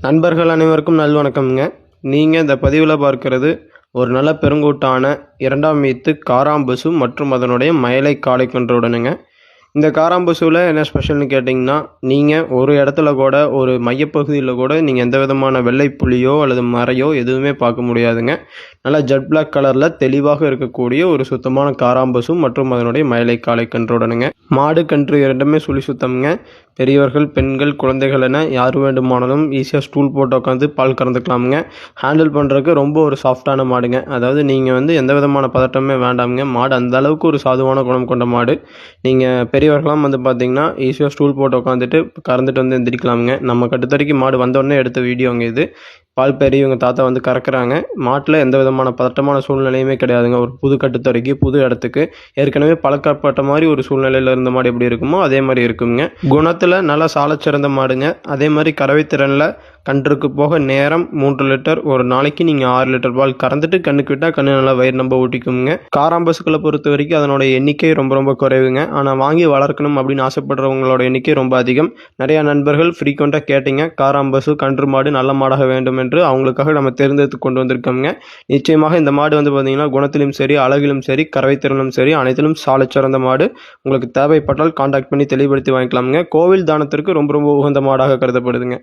நண்பர்கள் அனைவருக்கும் நல்வணக்கம்ங்க. நீங்கள் இந்த பதிவில் பார்க்கிறது ஒரு நல்ல பெருங்கூட்டான இரண்டாம் ஈத்து காராம்பசு மற்றும் அதனுடைய மயிலை காளை கன்றுடனுங்க. இந்த காராம்பசுவில் என்ன ஸ்பெஷல்னு கேட்டிங்கன்னா, நீங்கள் ஒரு இடத்துல கூட ஒரு மையப்பகுதியில் கூட நீங்கள் எந்த விதமான வெள்ளை புள்ளியோ அல்லது மறையோ எதுவுமே பார்க்க முடியாதுங்க. நல்லா ஜெட் பிளாக் கலரில் தெளிவாக இருக்கக்கூடிய ஒரு சுத்தமான காராம்பசு மற்றும் அதனுடைய மயிலை காளை கன்றுடனுங்க. மாடு கன்று இரண்டுமே சுழி சுத்தம்ங்க. பெரியவர்கள், பெண்கள், குழந்தைகள் என யார் வேண்டுமானாலும் ஈஸியாக ஸ்டூல் போட்டு உட்காந்து பால் கறந்துக்கலாமுங்க. ஹேண்டில் பண்ணுறதுக்கு ரொம்ப ஒரு சாஃப்டான மாடுங்க. அதாவது நீங்கள் எந்த விதமான பதட்டமே வேண்டாமுங்க. மாடு அந்த அளவுக்கு ஒரு சாதுவான குணம் கொண்ட மாடு. நீங்கள் பெரியவர்களாம் பார்த்தீங்கன்னா ஈஸியாக ஸ்டூல் போட்டு உட்காந்துட்டு கறந்துட்டு எந்திரிக்கலாமுங்க. நம்ம கட்டுத்தறிக்கு மாடு வந்தோடனே எடுத்த வீடியோங்க இது. பால் பெரிய இவங்க தாத்தா கறக்குறாங்க. மாட்டில் எந்த விதமான பதட்டமான சூழ்நிலையுமே கிடையாதுங்க. ஒரு புது கட்டுத்தறிக்கு, புது இடத்துக்கு ஏற்கனவே பழக்கப்பட்ட மாதிரி ஒரு சூழ்நிலையில் இருந்த மாடு எப்படி இருக்குமோ அதே மாதிரி இருக்குங்க. குணத்தில் நல்லா சாலச்சிறந்த மாடுங்க. அதே மாதிரி கறவைத்திறனில் கன்றுக்கு போக நேரம் 3 லிட்டர், ஒரு நாளைக்கு நீங்கள் 6 லிட்டர் பால் கறந்துட்டு கண்ணுக்கு விட்டால் கண்ணு நல்லா வயிறு நம்ப ஊட்டிக்குங்க. காராம்பசுக்களை பொறுத்த வரைக்கும் அதனோட எண்ணிக்கை ரொம்ப குறைவுங்க. ஆனால் வாங்கி வளர்க்கணும் அப்படின்னு ஆசைப்படுறவங்களோட எண்ணிக்கை ரொம்ப அதிகம். நிறையா நண்பர்கள் ஃப்ரீக்வெண்ட்டாக கேட்டீங்க, காராம்பசு கன்று மாடு நல்ல மாடாக வேண்டும் என்று. அவங்களுக்காக நம்ம தேர்ந்தெடுத்து கொண்டு வந்திருக்கோங்க. நிச்சயமாக இந்த மாடு பார்த்தீங்கன்னா குணத்திலும் சரி, அழகிலும் சரி, கறவைத்திறனும் சரி, அனைத்திலும் சாலச்சிறந்த மாடு. உங்களுக்கு தேவைப்பட்டால் கான்டாக்ட் பண்ணி தெளிவுபடுத்தி வாங்கிக்கலாமுங்க. கோவில் தானத்திற்கு ரொம்ப உகந்த மாடாக கருதப்படுதுங்க.